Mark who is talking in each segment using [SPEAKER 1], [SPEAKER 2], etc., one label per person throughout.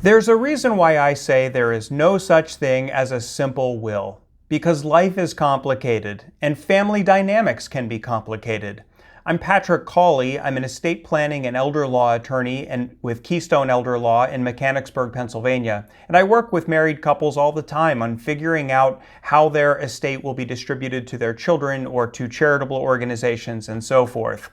[SPEAKER 1] There's a reason why I say there is no such thing as a simple will, because life is complicated and family dynamics can be complicated. I'm Patrick Cawley. I'm an estate planning and elder law attorney with Keystone Elder Law in Mechanicsburg, Pennsylvania. And I work with married couples all the time on figuring out how their estate will be distributed to their children or to charitable organizations and so forth.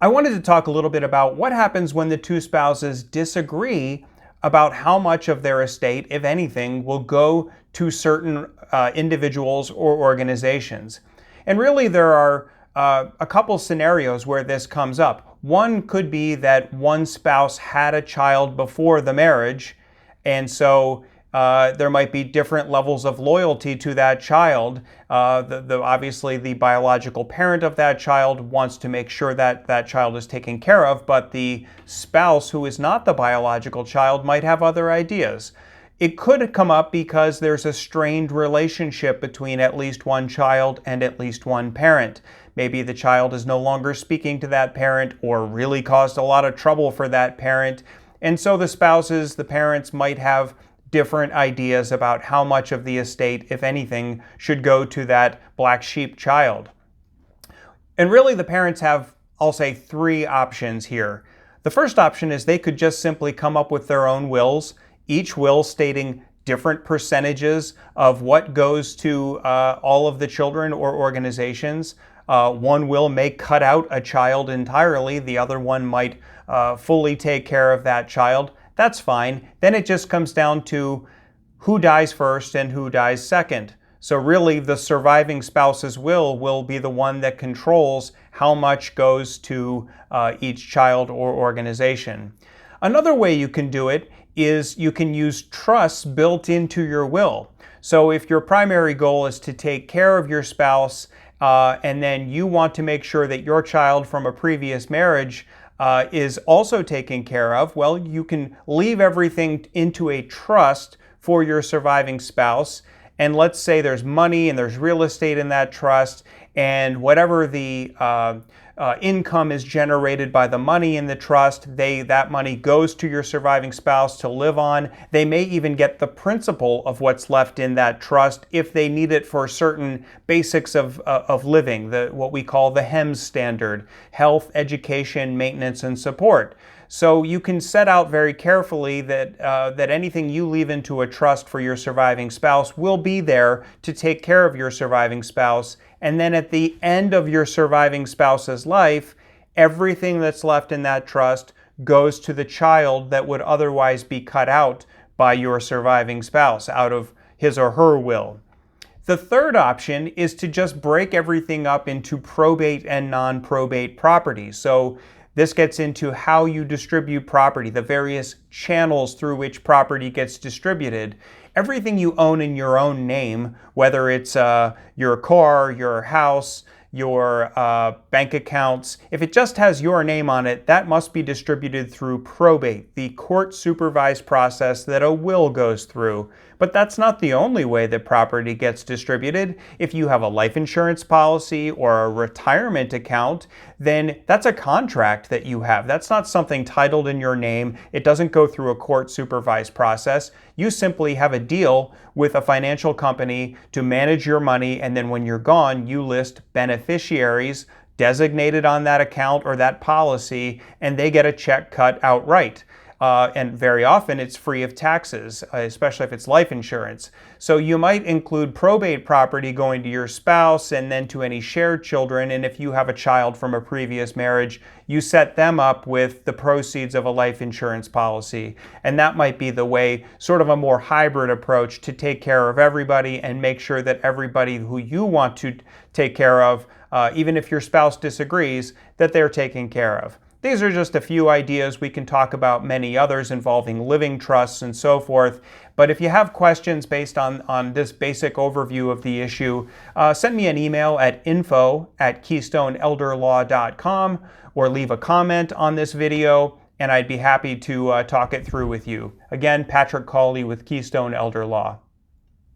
[SPEAKER 1] I wanted to talk a little bit about what happens when the two spouses disagree about how much of their estate, if anything, will go to certain individuals or organizations. And really there are a couple scenarios where this comes up. One could be that one spouse had a child before the marriage, and so there might be different levels of loyalty to that child. Obviously, the biological parent of that child wants to make sure that that child is taken care of, but the spouse who is not the biological child might have other ideas. It could come up because there's a strained relationship between at least one child and at least one parent. Maybe the child is no longer speaking to that parent or really caused a lot of trouble for that parent. And so the parents might have different ideas about how much of the estate, if anything, should go to that black sheep child. And really the parents have, I'll say, three options here. The first option is they could just simply come up with their own wills, each will stating different percentages of what goes to all of the children or organizations. One will may cut out a child entirely, the other one might fully take care of that child. That's fine. Then it just comes down to who dies first and who dies second. So really the surviving spouse's will be the one that controls how much goes to each child or organization. Another way you can do it is you can use trusts built into your will. So if your primary goal is to take care of your spouse and then you want to make sure that your child from a previous marriage is also taken care of, well, you can leave everything into a trust for your surviving spouse. And let's say there's money and there's real estate in that trust, and whatever the income is generated by the money in the trust, that money goes to your surviving spouse to live on. They may even get the principal of what's left in that trust if they need it for certain basics of living, what we call the 𝐊𝐿𝐴 standard: health, education, maintenance, and support. So you can set out very carefully that anything you leave into a trust for your surviving spouse will be there to take care of your surviving spouse. And then at the end of your surviving spouse's life, everything that's left in that trust goes to the child that would otherwise be cut out by your surviving spouse out of his or her will. The third option is to just break everything up into probate and non-probate properties. So this gets into how you distribute property, the various channels through which property gets distributed. Everything you own in your own name, whether it's your car, your house, your bank accounts, if it just has your name on it, that must be distributed through probate, the court-supervised process that a will goes through. But that's not the only way that property gets distributed. If you have a life insurance policy or a retirement account, then that's a contract that you have. That's not something titled in your name. It doesn't go through a court-supervised process. You simply have a deal with a financial company to manage your money, and then when you're gone, you list beneficiaries designated on that account or that policy, and they get a check cut outright. And very often it's free of taxes, especially if it's life insurance. So you might include probate property going to your spouse and then to any shared children. And if you have a child from a previous marriage, you set them up with the proceeds of a life insurance policy. And that might be the way, sort of a more hybrid approach to take care of everybody and make sure that everybody who you want to take care of, even if your spouse disagrees, that they're taken care of. These are just a few ideas. We can talk about many others involving living trusts and so forth. But if you have questions based on this basic overview of the issue, send me an email at info@keystoneelderlaw.com or leave a comment on this video, and I'd be happy to talk it through with you. Again, Patrick Cawley with Keystone Elder Law.